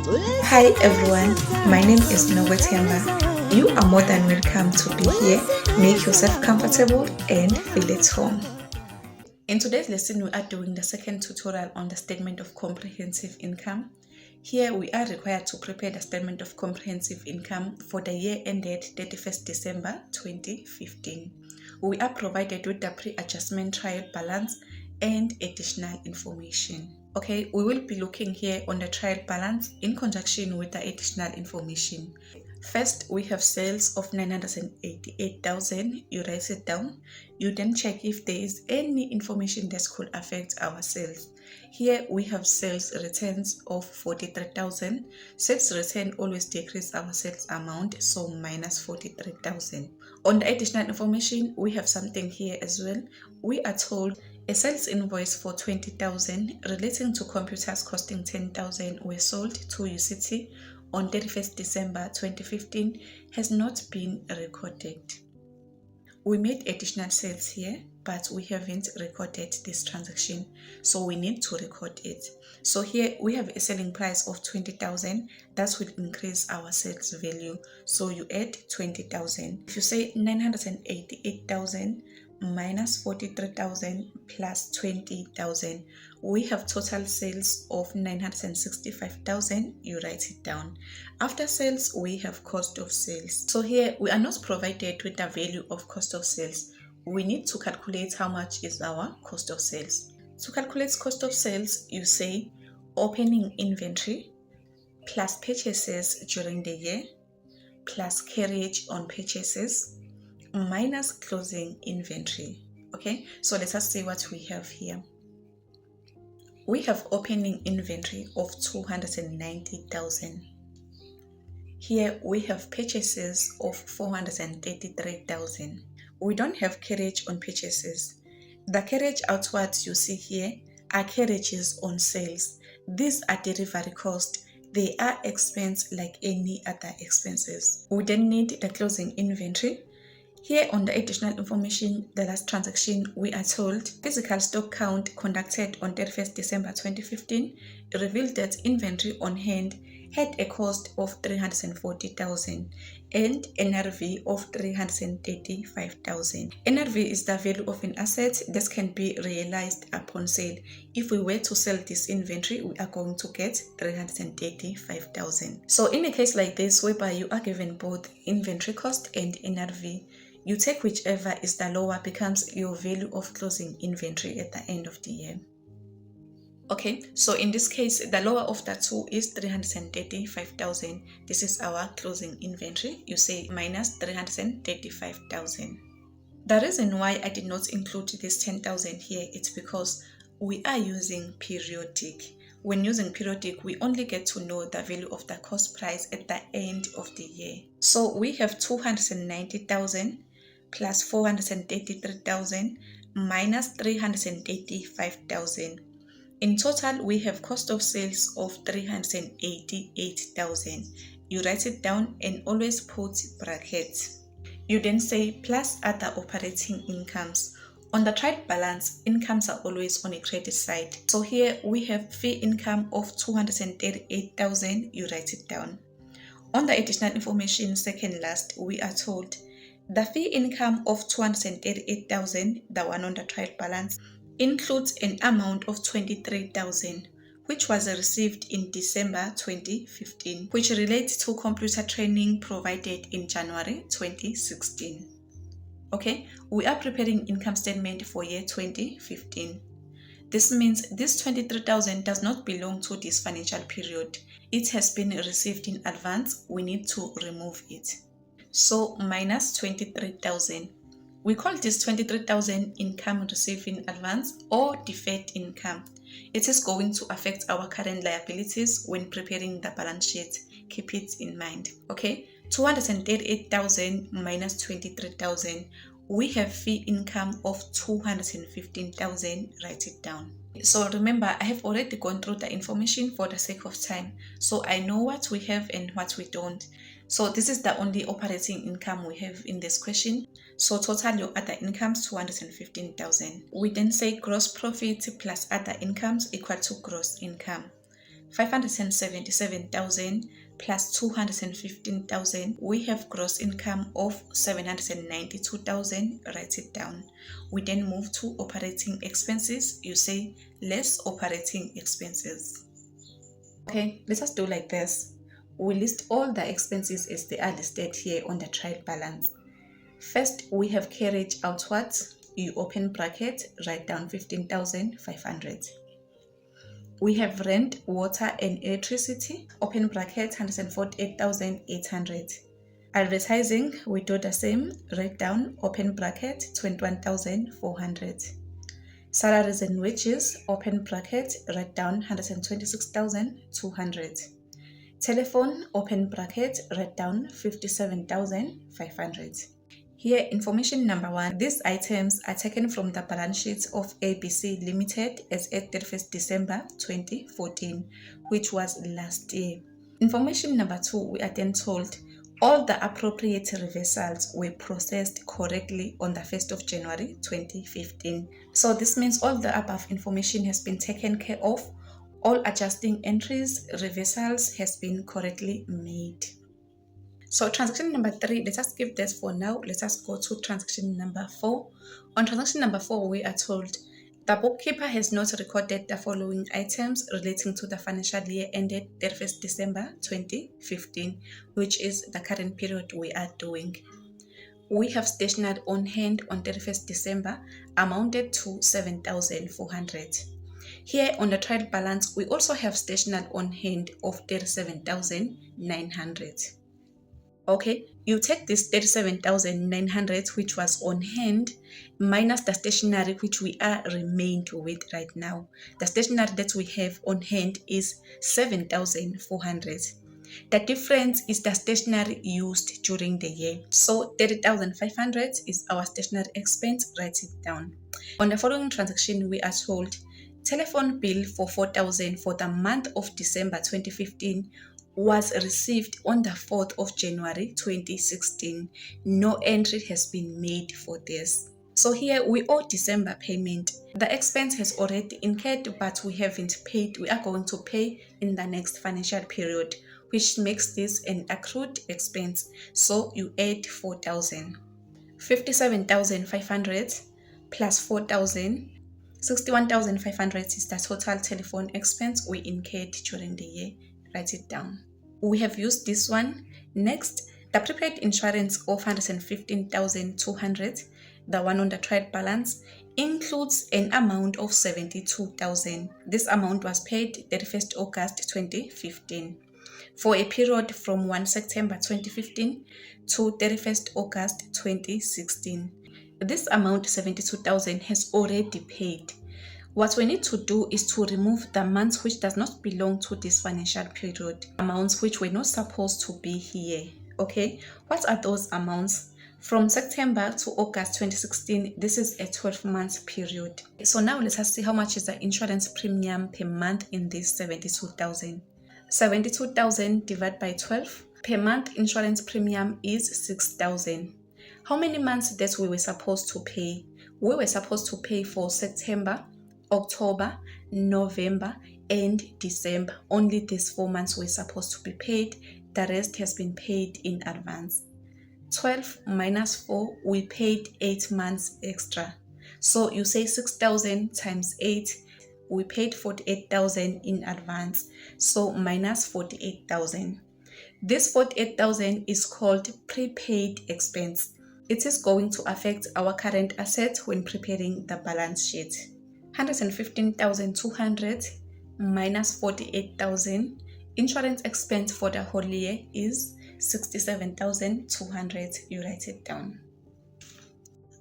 Hi everyone, my name is Nogotemba. You are more than welcome to be here. Make yourself comfortable and feel at home. In today's lesson, we are doing the second tutorial on the statement of comprehensive income. Here we are required to prepare the statement of comprehensive income for the year ended 31st December 2015. We are provided with the pre-adjustment trial balance and additional information. Okay, we will be looking here on the trial balance in conjunction with the additional information. First, we have sales of 988,000. You write it down. You then check if there is any information that could affect our sales. Here we have sales returns of 43,000. Sales return always decrease our sales amount, so minus 43,000. On the additional information, we have something here as well. We are told a sales invoice for 20,000 relating to computers costing 10,000 were sold to UCT on 31st December 2015 has not been recorded. We made additional sales here, but we haven't recorded this transaction, so we need to record it. So here we have a selling price of 20,000. That will increase our sales value, so you add 20,000. If you say 988,000 minus 43,000 plus 20,000, we have total sales of 965,000. You write it down. After sales, we have cost of sales. So here we are not provided with the value of cost of sales. We need to calculate how much is our cost of sales. To calculate cost of sales, you say opening inventory plus purchases during the year plus carriage on purchases minus closing inventory. Okay, so let us see what we have here. We have opening inventory of 290,000. Here we have purchases of 433,000. We don't have carriage on purchases. The carriage outwards you see here are carriages on sales. These are delivery costs. They are expense like any other expenses. We then need the closing inventory. Here on the additional information, the last transaction, we are told physical stock count conducted on 31st December 2015 revealed that inventory on hand had a cost of 340,000 and NRV of 335,000. NRV is the value of an asset that can be realized upon sale. If we were to sell this inventory, we are going to get 335,000. So in a case like this, whereby you are given both inventory cost and NRV, you take whichever is the lower becomes your value of closing inventory at the end of the year. Okay, so in this case, the lower of the two is 335,000. This is our closing inventory. You say minus 335,000. The reason why I did not include this 10,000 here is because we are using periodic. When using periodic, we only get to know the value of the cost price at the end of the year. So we have 290,000 plus 433,000 minus 385,000. In total, we have cost of sales of 388,000. You write it down and always put brackets. You then say plus other operating incomes. On the trial balance, incomes are always on a credit side. So here we have fee income of 238,000. You write it down. On the additional information, second last, we are told the fee income of 238,000, the one on the trial balance, includes an amount of 23,000, which was received in December 2015, which relates to computer training provided in January 2016. Okay, we are preparing income statement for year 2015. This means this 23,000 does not belong to this financial period. It has been received in advance. We need to remove it. So minus 23,000. We call this 23,000 income received in advance or deferred income. It is going to affect our current liabilities when preparing the balance sheet. Keep it in mind. Okay, 238,000 minus 23,000. We have fee income of 215,000. Write it down. So remember, I have already gone through the information for the sake of time. So I know what we have and what we don't. So this is the only operating income we have in this question. So total your other incomes 215,000. We then say gross profit plus other incomes equal to gross income. 577,000 plus 215,000, we have gross income of 792,000. Write it down. We then move to operating expenses. You say less operating expenses. Okay, let us do like this. We list all the expenses as they are listed here on the trial balance. First, we have carriage outwards. You open bracket, write down 15,500. We have rent, water and electricity, open bracket, 148,800. Advertising, we do the same, write down, open bracket, 21,400. Salaries and wages, open bracket, write down, 126,200. Telephone, open bracket, write down, 57,500. Here, information number 1. These items are taken from the balance sheet of ABC Limited as at 31st December 2014, which was last year. Information number 2, we are then told all the appropriate reversals were processed correctly on the 1st of January 2015. So this means all the above information has been taken care of. All adjusting entries, reversals has been correctly made. So transaction number 3, let us skip this for now. Let us go to transaction number 4. On transaction number 4, we are told the bookkeeper has not recorded the following items relating to the financial year ended 31st December 2015, which is the current period we are doing. We have stationery on hand on 31st December amounted to 7,400. Here on the trial balance, we also have stationery on hand of 37,900. Okay, you take this 37,900 which was on hand minus the stationery which we are remained with right now. The stationery that we have on hand is 7,400. The difference is the stationery used during the year. So 30,500 is our stationery expense. Write it down. On the following transaction, we are told telephone bill for 4,000 for the month of December 2015 was received on the 4th of January 2016. No entry has been made for this. So here we owe December payment. The expense has already incurred, but we haven't paid. We are going to pay in the next financial period, which makes this an accrued expense. So you add 4,000. 57,500 plus 4,000. 61,500 is the total telephone expense we incurred during the year. Write it down. We have used this one. Next, the prepaid insurance of 115,200, the one on the trial balance, includes an amount of 72,000. This amount was paid 31st August 2015 for a period from 1 September 2015 to 31st August 2016. This amount, 72,000, has already paid. What we need to do is to remove the months which does not belong to this financial period, amounts which were not supposed to be here. Okay, what are those amounts? From September to August 2016, this is a 12-month period. So now let us see how much is the insurance premium per month in this 72,000. 72,000 divided by 12. Per month insurance premium is 6,000. How many months that we were supposed to pay? We were supposed to pay for September, October, November, and December. Only these 4 months were supposed to be paid. The rest has been paid in advance. 12 minus 4, we paid 8 months extra. So you say 6,000 times 8, we paid 48,000 in advance. So minus 48,000. This 48,000 is called prepaid expense. It is going to affect our current assets when preparing the balance sheet. 115,200 minus 48,000. Insurance expense for the whole year is 67,200. You write it down.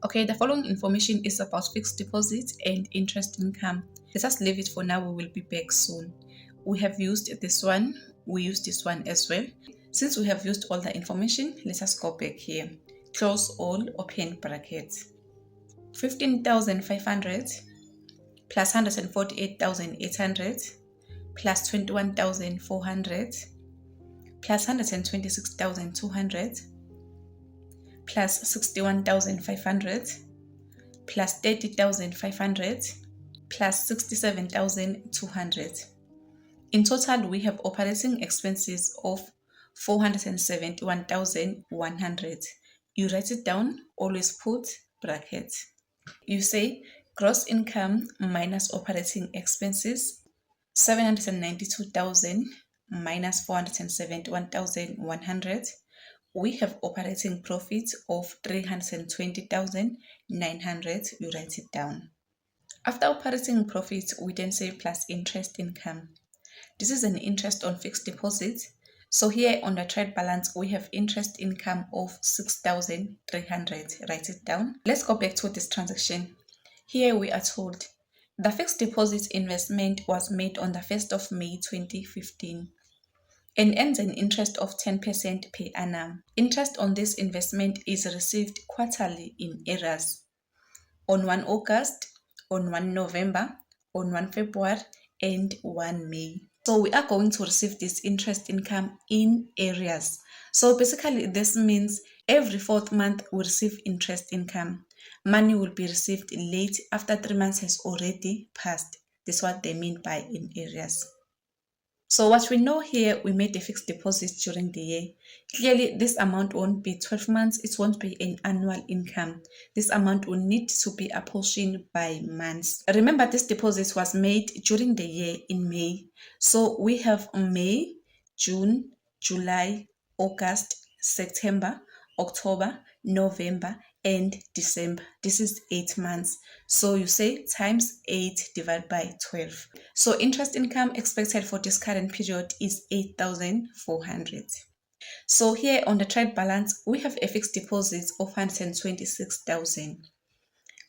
Okay, the following information is about fixed deposit and interest income. Let us leave it for now. We will be back soon. We have used this one. We use this one as well. Since we have used all the information, let us go back here. Close all, open brackets. 15,500 plus 148,800 plus 21,400 plus 126,200 plus 61,500 plus 30,500 plus 67,200. In total, we have operating expenses of 471,100. You write it down, always put bracket. You say gross income minus operating expenses, 792,000 minus 471,100. We have operating profit of 320,900. You write it down. After operating profit, we then say plus interest income. This is an interest on fixed deposits. So here on the trade balance, we have interest income of 6,300. Write it down. Let's go back to this transaction. Here we are told the fixed deposit investment was made on the 1st of May 2015 and earns an interest of 10% per annum. Interest on this investment is received quarterly in arrears on 1 August, on 1 November, on 1 February, and 1 May. So we are going to receive this interest income in arrears. So basically this means every 4th month we receive interest income. Money will be received late after 3 months has already passed. This is what they mean by in arrears. So what we know here, we made a fixed deposit during the year. Clearly, this amount won't be 12 months. It won't be an annual income. This amount will need to be apportioned by months. Remember, this deposit was made during the year in May. So we have May, June, July, August, September, October, November, and December. This is 8 months. So you say times 8 divided by 12. So interest income expected for this current period is 8,400. So here on the trade balance, we have a fixed deposit of 126,000.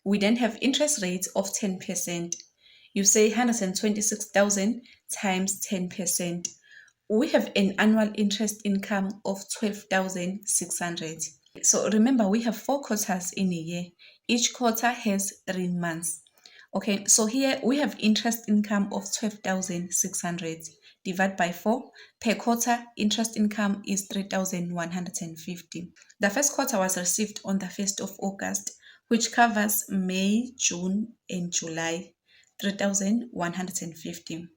We then have interest rates of 10%. You say 126,000 times 10%. We have an annual interest income of 12,600. So remember, we have 4 quarters in a year. Each quarter has 3 months. Okay, so here we have interest income of 12,600 divided by 4. Per quarter, interest income is 3,150. The first quarter was received on the 1st of August, which covers May, June, and July, 3,150.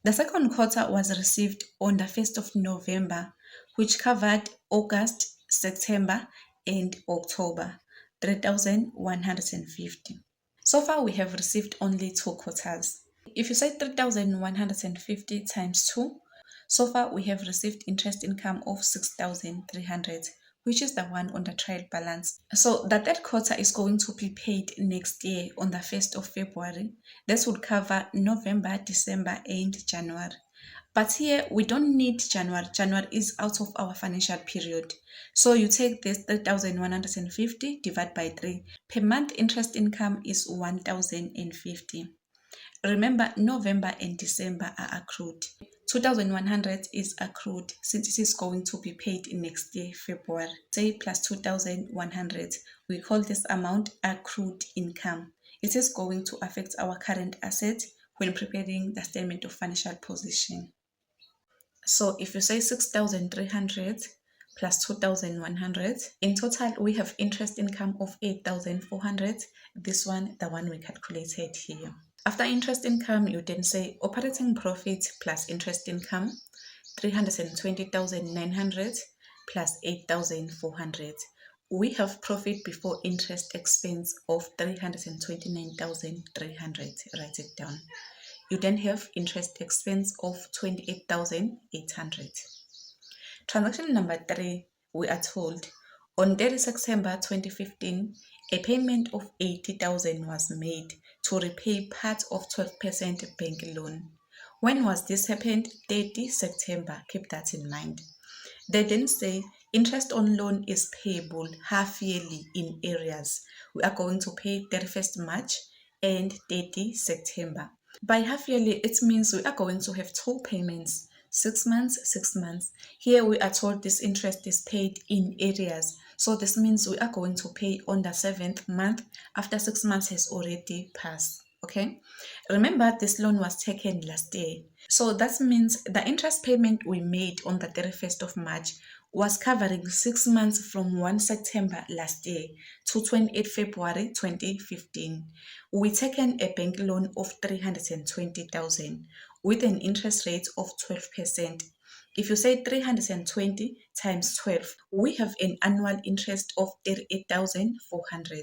The second quarter was received on the 1st of November, which covered August, September, and October, 3,150. So far, we have received only 2 quarters. If you say 3,150 times 2, so far we have received interest income of 6,300, which is the one on the trial balance. So the third quarter is going to be paid next year on the 1st of February. This would cover November, December, and January. But here we don't need January. January is out of our financial period. So you take this 3,150 divided by 3. Per month interest income is 1,050. Remember, November and December are accrued. 2,100 is accrued since it is going to be paid in next year, February. Say plus 2,100. We call this amount accrued income. It is going to affect our current asset when preparing the statement of financial position. So if you say 6,300 plus 2,100, in total we have interest income of 8,400. This one, the one we calculated here. After interest income, you then say operating profit plus interest income, 320,900 plus 8,400. We have profit before interest expense of 329,300. Write it down. You then have interest expense of 28,800. Transaction number 3, we are told on 30 September 2015, a payment of 80,000 was made to repay part of 12% bank loan. When was this happened? 30 September. Keep that in mind. They then say interest on loan is payable half yearly in arrears. We are going to pay 31st March and 30 September. By half yearly, it means we are going to have 2 payments, 6 months, 6 months. Here we are told this interest is paid in arrears. So this means we are going to pay on the 7th month after 6 months has already passed. Okay, remember this loan was taken last year. So that means the interest payment we made on the 31st of March was covering 6 months from 1 September last year to 28 February 2015. We taken a bank loan of 320,000. with an interest rate of 12%. If you say 320 times 12, we have an annual interest of 38,400.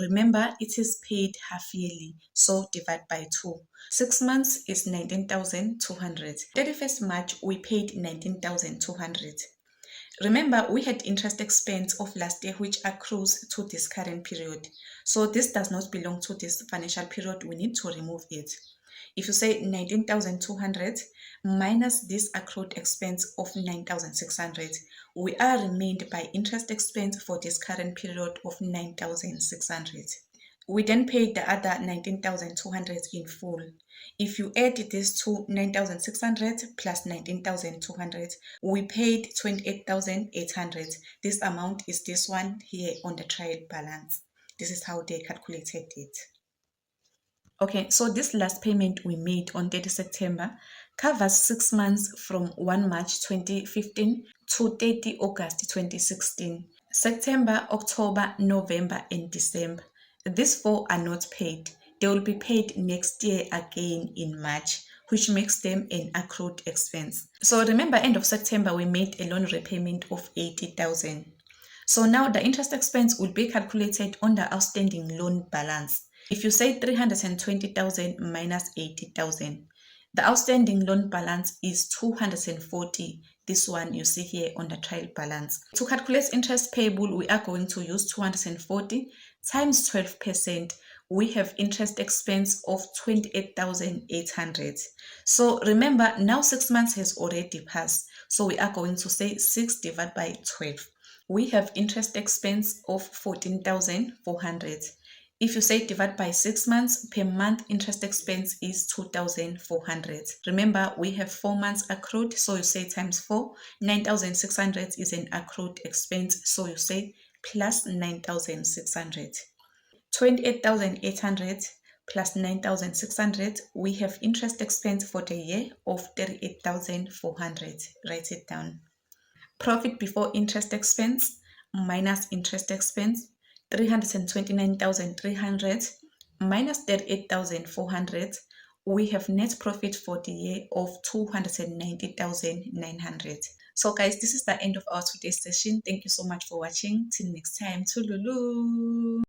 Remember, it is paid half yearly, so divide by 2. 6 months is 19,200. 31st March, we paid 19,200. Remember, we had interest expense of last year which accrues to this current period. So this does not belong to this financial period. We need to remove it. If you say 19,200 minus this accrued expense of 9,600, we are remained by interest expense for this current period of 9,600. We then paid the other 19,200 in full. If you add this to 9,600 plus 19,200, we paid 28,800. This amount is this one here on the trial balance. This is how they calculated it. Okay, so this last payment we made on 30 September covers 6 months from 1 March 2015 to 30 August 2016. September, October, November, and December. These 4 are not paid. They will be paid next year again in March, which makes them an accrued expense. So remember, end of September, we made a loan repayment of 80,000. So now the interest expense will be calculated on the outstanding loan balance. If you say 320,000 minus 80,000, the outstanding loan balance is 240. This one you see here on the trial balance. To calculate interest payable, we are going to use 240 times 12%. We have interest expense of 28,800. So remember, now 6 months has already passed. So we are going to say 6 divided by 12. We have interest expense of 14,400. If you say divide by 6 months, per month interest expense is 2,400. Remember, we have 4 months accrued, so you say times 4. 9,600 is an accrued expense, so you say plus 9,600. 28,800 plus 9,600, we have interest expense for the year of 38,400. Write it down. Profit before interest expense minus interest expense, 329,300 minus 38,400, we have net profit for the year of 290,900. So guys, this is the end of our today's session. Thank you so much for watching. Till next time, Tululu.